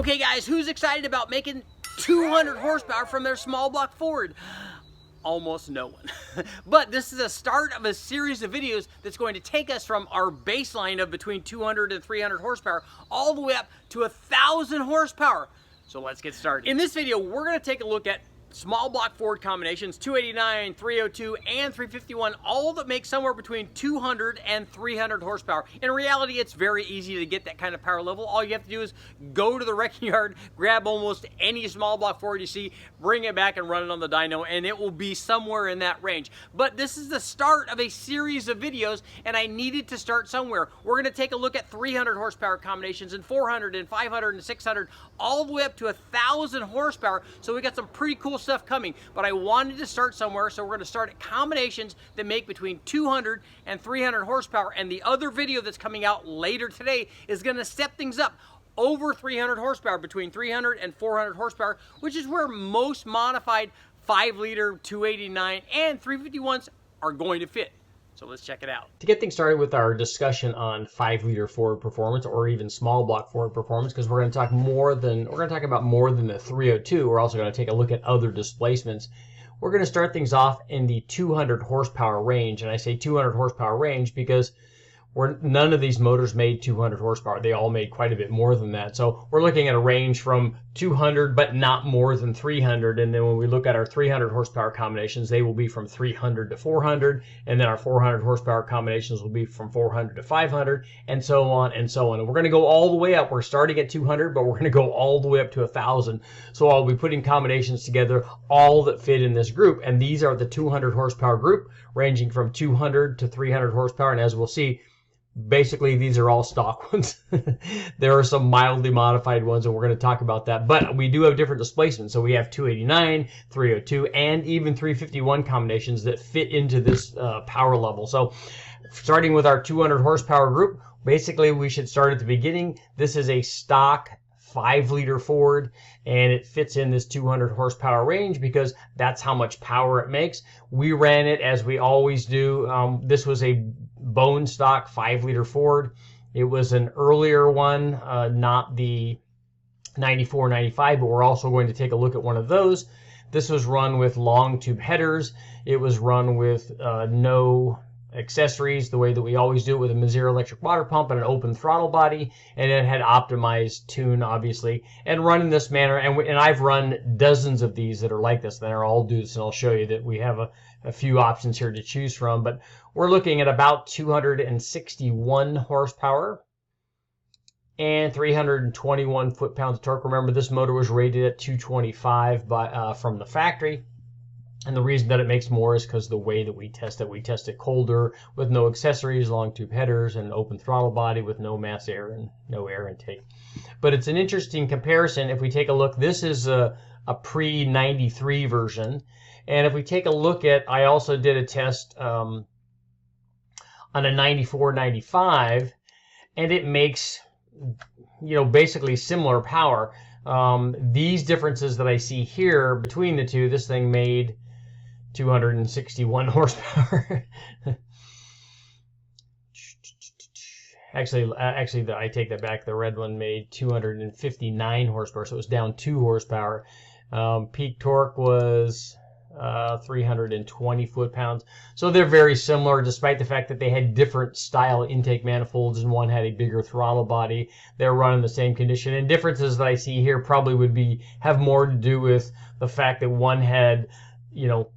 Okay guys, who's excited about making 200 horsepower from their small block Ford? Almost no one. But this is a start of a series of videos that's going to take us from our baseline of between 200 and 300 horsepower all the way up to 1,000 horsepower. So let's get started. In this video, we're going to take a look at small block Ford combinations, 289, 302, and 351, all that make somewhere between 200 and 300 horsepower. In reality, it's very easy to get that kind of power level. All you have to do is go to the wrecking yard, grab almost any small block Ford you see, bring it back and run it on the dyno, and it will be somewhere in that range. But this is the start of a series of videos, and I needed to start somewhere. We're going to take a look at 300 horsepower combinations and 400 and 500 and 600, all the way up to 1,000 horsepower. So we got some pretty cool stuff coming, but I wanted to start somewhere, so we're going to start at combinations that make between 200 and 300 horsepower, and the other video that's coming out later today is going to step things up over 300 horsepower, between 300 and 400 horsepower, which is where most modified 5-liter 289 and 351s are going to fit. So let's check it out. To get things started with our discussion on 5-liter Ford performance, or even small block Ford performance, because we're going to talk about more than the 302. We're also going to take a look at other displacements. We're going to start things off in the 200 horsepower range, and I say 200 horsepower range because none of these motors made 200 horsepower. They all made quite a bit more than that. So we're looking at a range from 200 but not more than 300. And then when we look at our 300 horsepower combinations, they will be from 300 to 400. And then our 400 horsepower combinations will be from 400 to 500, and so on and so on. And we're going to go all the way up. We're starting at 200, but we're going to go all the way up to 1,000. So I'll be putting combinations together, all that fit in this group. And these are the 200 horsepower group, ranging from 200 to 300 horsepower. And as we'll see, basically, these are all stock ones. There are some mildly modified ones, and we're going to talk about that. But we do have different displacements. So we have 289, 302, and even 351 combinations that fit into this power level. So starting with our 200 horsepower group, basically we should start at the beginning. This is a stock 5-liter Ford, and it fits in this 200 horsepower range because that's how much power it makes. We ran it as we always do. This was a bone stock 5-liter Ford. It was an earlier one, not the 94, 95, but we're also going to take a look at one of those. This was run with long tube headers. It was run with no accessories, the way that we always do it, with a Windsor electric water pump and an open throttle body, and it had optimized tune, obviously, and run in this manner. And I've run dozens of these that are like this, and they're all deuce, and I'll show you that we have a few options here to choose from. But we're looking at about 261 horsepower and 321 foot-pounds of torque. Remember, this motor was rated at 225 from the factory. And the reason that it makes more is because the way that we test it colder with no accessories, long tube headers, and an open throttle body with no mass air and no air intake. But it's an interesting comparison. If we take a look, this is a pre-93 version. And if we take a look at, I also did a test on a 94, 95, and it makes, basically similar power. These differences that I see here between the two, this thing made 261 horsepower. Actually, I take that back. The red one made 259 horsepower, so it was down 2 horsepower. Peak torque was 320 foot-pounds. So they're very similar, despite the fact that they had different style intake manifolds, and one had a bigger throttle body. They're run in the same condition. And differences that I see here probably would have more to do with the fact that one had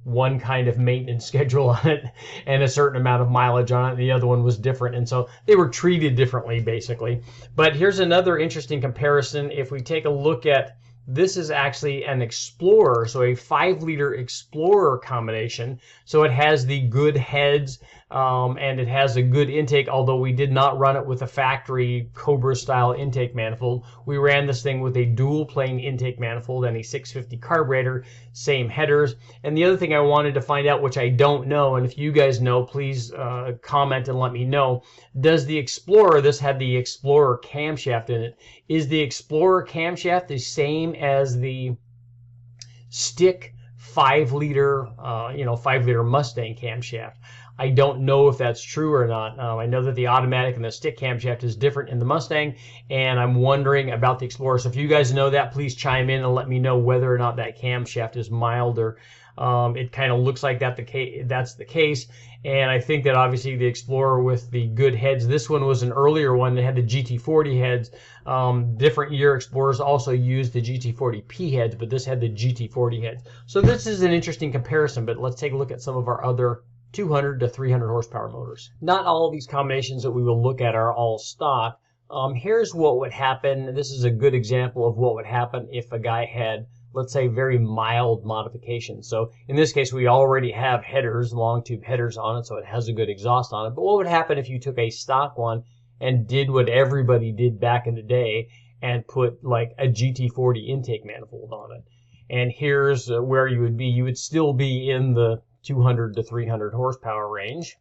one kind of maintenance schedule on it and a certain amount of mileage on it. The other one was different, and so they were treated differently, basically. But here's another interesting comparison. If we take a look at, this is actually an Explorer, so a 5-liter Explorer combination. So it has the good heads, and it has a good intake, although we did not run it with a factory Cobra-style intake manifold. We ran this thing with a dual-plane intake manifold and a 650 carburetor, same headers. And the other thing I wanted to find out, which I don't know, and if you guys know, please comment and let me know, does the Explorer, this had the Explorer camshaft in it, is the Explorer camshaft the same as the stick 5-liter, 5-liter Mustang camshaft? I don't know if that's true or not. I know that the automatic and the stick camshaft is different in the Mustang, and I'm wondering about the Explorer. So if you guys know that, please chime in and let me know whether or not that camshaft is milder. It kind of looks like that's the case. And I think that obviously the Explorer with the good heads, this one was an earlier one that had the GT40 heads. Different year Explorers also used the GT40P heads, but this had the GT40 heads. So this is an interesting comparison, but let's take a look at some of our other 200 to 300 horsepower motors. Not all of these combinations that we will look at are all stock. Here's what would happen. This is a good example of what would happen if a guy had, let's say, very mild modifications. So in this case, we already have headers, long tube headers on it, so it has a good exhaust on it. But what would happen if you took a stock one and did what everybody did back in the day and put like a GT40 intake manifold on it? And here's where you would be. You would still be in the 200 to 300 horsepower range.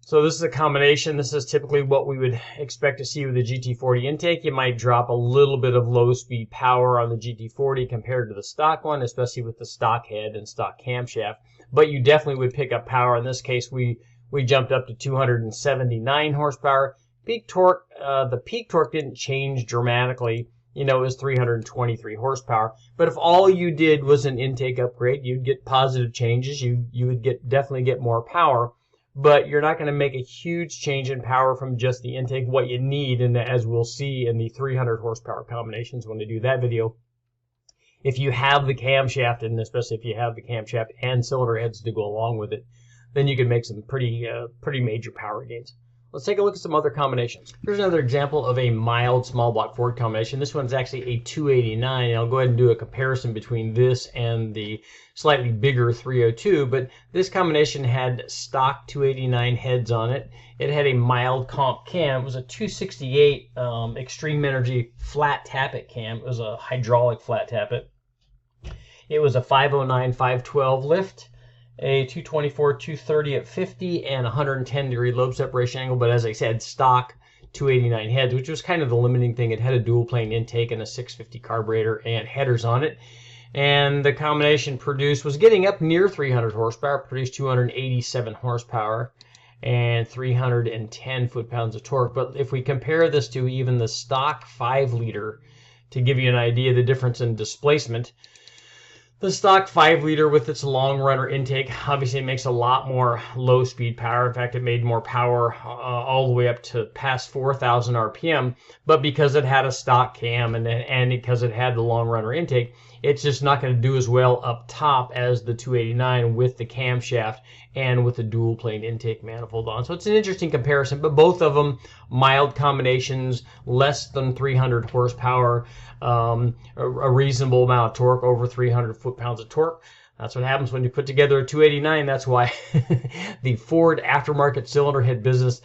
So this is a combination. This is typically what we would expect to see with the GT40 intake. You might drop a little bit of low speed power on the GT40 compared to the stock one, especially with the stock head and stock camshaft. But you definitely would pick up power. In this case, we jumped up to 279 horsepower. Peak torque, the peak torque didn't change dramatically. You know, it was 323 horsepower. But if all you did was an intake upgrade, you'd get positive changes. You would definitely get more power. But you're not going to make a huge change in power from just the intake. What you need, and as we'll see in the 300 horsepower combinations when I do that video, if you have the camshaft, and especially if you have the camshaft and cylinder heads to go along with it, then you can make some pretty major power gains. Let's take a look at some other combinations. Here's another example of a mild small block Ford combination. This one's actually a 289. I'll go ahead and do a comparison between this and the slightly bigger 302, but this combination had stock 289 heads on it. It had a mild comp cam. It was a 268 Extreme Energy flat tappet cam. It was a hydraulic flat tappet. It was a 509 512 lift, a 224 230 at 50, and 110 degree lobe separation angle. But as I said, stock 289 heads, which was kind of the limiting thing. It had a dual plane intake and a 650 carburetor and headers on it. And the combination was getting up near 300 horsepower, produced 287 horsepower and 310 foot-pounds of torque. But if we compare this to even the stock 5-liter, to give you an idea of the difference in displacement, the stock 5-liter with its long runner intake obviously makes a lot more low speed power. In fact, it made more power all the way up to past 4,000 RPM. But because it had a stock cam and because it had the long runner intake, it's just not going to do as well up top as the 289 with the camshaft and with the dual plane intake manifold on. So it's an interesting comparison, but both of them mild combinations, less than 300 horsepower, a reasonable amount of torque, over 300 foot-pounds of torque. That's what happens when you put together a 289. That's why the Ford aftermarket cylinder head business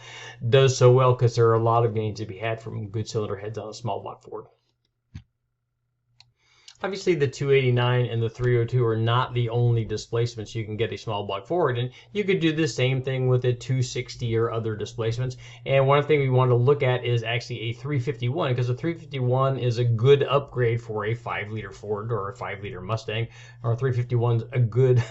does so well, because there are a lot of gains to be had from good cylinder heads on a small block Ford. Obviously, the 289 and the 302 are not the only displacements you can get a small block Ford, and you could do the same thing with a 260 or other displacements. And one thing we want to look at is actually a 351, because a 351 is a good upgrade for a 5-liter Ford or a 5-liter Mustang. Or a 351 is a good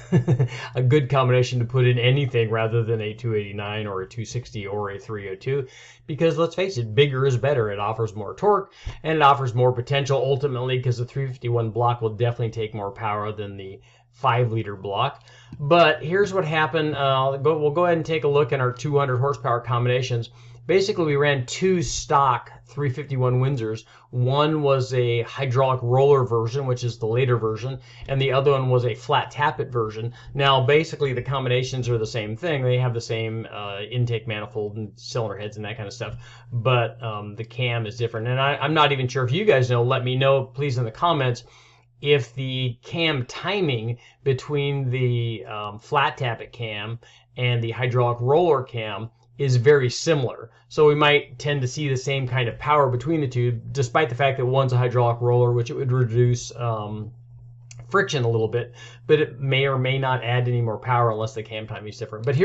a good combination to put in anything rather than a 289 or a 260 or a 302. Because let's face it, bigger is better. It offers more torque and it offers more potential ultimately, because the 351 block will definitely take more power than the 5-liter block. But here's what happened. We'll go ahead and take a look at our 200 horsepower combinations. Basically, we ran two stock 351 Windsors. One was a hydraulic roller version, which is the later version, and the other one was a flat tappet version. Now, basically, the combinations are the same thing. They have the same intake manifold and cylinder heads and that kind of stuff, but the cam is different. And I'm not even sure if you guys know. Let me know, please, in the comments, if the cam timing between the flat tappet cam and the hydraulic roller cam is very similar. So we might tend to see the same kind of power between the two, despite the fact that one's a hydraulic roller, which it would reduce friction a little bit, but it may or may not add any more power unless the cam timing is different. But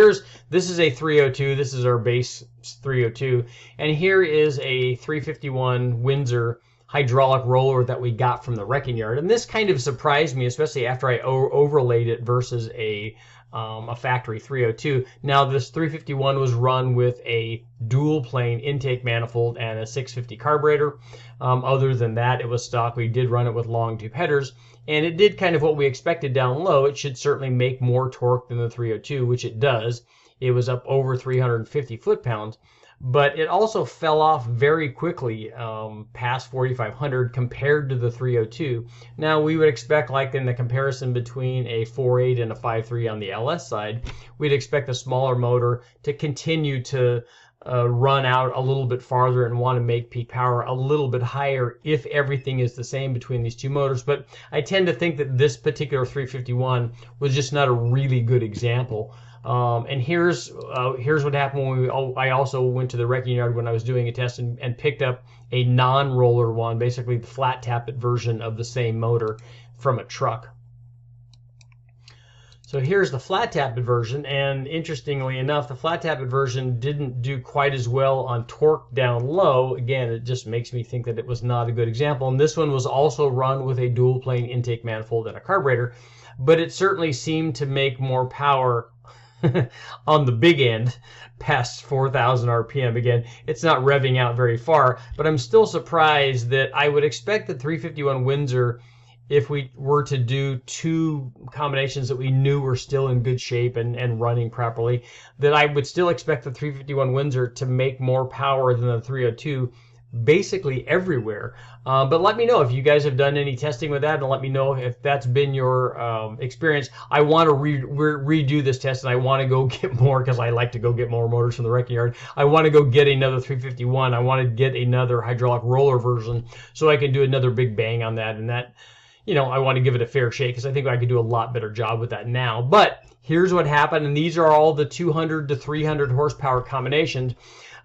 this is a 302. This is our base 302. And here is a 351 Windsor hydraulic roller that we got from the wrecking yard. And this kind of surprised me, especially after I overlaid it versus a a factory 302. Now this 351 was run with a dual plane intake manifold and a 650 carburetor. Other than that, it was stock. We did run it with long tube headers, and it did kind of what we expected down low. It should certainly make more torque than the 302, which it does. It was up over 350 foot-pounds, but it also fell off very quickly past 4,500 compared to the 302. Now we would expect, like in the comparison between a 4.8 and a 5.3 on the LS side, we'd expect the smaller motor to continue to run out a little bit farther and want to make peak power a little bit higher if everything is the same between these two motors. But I tend to think that this particular 351 was just not a really good example. And here's what happened when I also went to the wrecking yard when I was doing a test and picked up a non-roller one, basically the flat tappet version of the same motor from a truck. So here's the flat tappet version, and interestingly enough, the flat tappet version didn't do quite as well on torque down low. Again, it just makes me think that it was not a good example. And this one was also run with a dual plane intake manifold and a carburetor, but it certainly seemed to make more power on the big end past 4,000 RPM. Again, it's not revving out very far, but I'm still surprised that I would expect the 351 Windsor, if we were to do two combinations that we knew were still in good shape and running properly, that I would still expect the 351 Windsor to make more power than the 302 basically everywhere. But let me know if you guys have done any testing with that, and let me know if that's been your experience. I want to redo this test, and I want to go get more, because I like to go get more motors from the wrecking yard. I want to go get another 351. I want to get another hydraulic roller version so I can do another big bang on that. And that, you know, I want to give it a fair shake, because I think I could do a lot better job with that now. But here's what happened, and these are all the 200 to 300 horsepower combinations.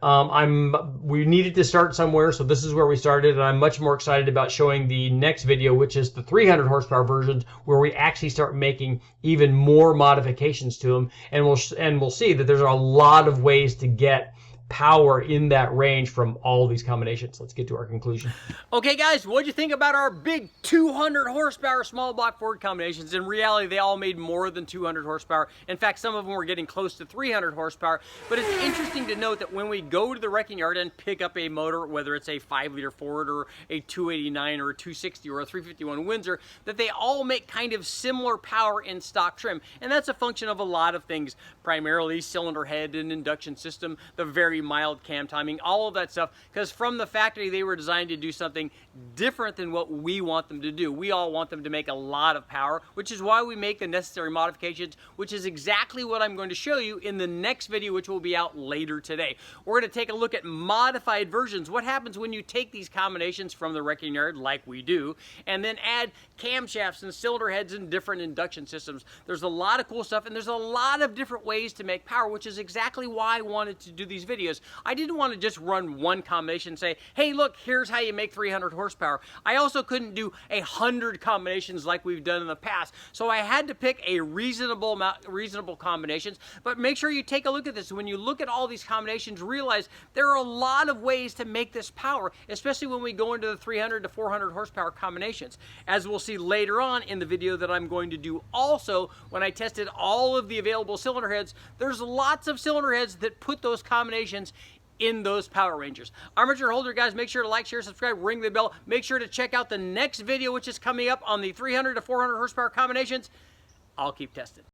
We needed to start somewhere, so this is where we started, and I'm much more excited about showing the next video, which is the 300 horsepower versions, where we actually start making even more modifications to them, and we'll see that there's a lot of ways to get power in that range from all these combinations. Let's get to our conclusion. Okay guys, what'd you think about our big 200 horsepower small block Ford combinations? In reality, they all made more than 200 horsepower. In fact, some of them were getting close to 300 horsepower. But it's interesting to note that when we go to the wrecking yard and pick up a motor, whether it's a 5-liter Ford or a 289 or a 260 or a 351 Windsor, that they all make kind of similar power in stock trim. And that's a function of a lot of things, primarily cylinder head and induction system, the very mild cam timing, all of that stuff, because from the factory they were designed to do something different than what we want them to do. We all want them to make a lot of power, which is why we make the necessary modifications, which is exactly what I'm going to show you in the next video, which will be out later today. We're going to take a look at modified versions. What happens when you take these combinations from the wrecking yard, like we do, and then add camshafts and cylinder heads and different induction systems. There's a lot of cool stuff, and there's a lot of different ways to make power, which is exactly why I wanted to do these videos. I didn't want to just run one combination and say, hey, look, here's how you make 300 horsepower. I also couldn't do 100 combinations like we've done in the past. So I had to pick a reasonable combinations, but make sure you take a look at this. When you look at all these combinations, realize there are a lot of ways to make this power, especially when we go into the 300 to 400 horsepower combinations. As we'll see later on in the video that I'm going to do also, when I tested all of the available cylinder heads, there's lots of cylinder heads that put those combinations in those power ranges. Armature holder guys, make sure to like, share, subscribe, ring the bell. Make sure to check out the next video, which is coming up on the 300 to 400 horsepower combinations. I'll keep testing.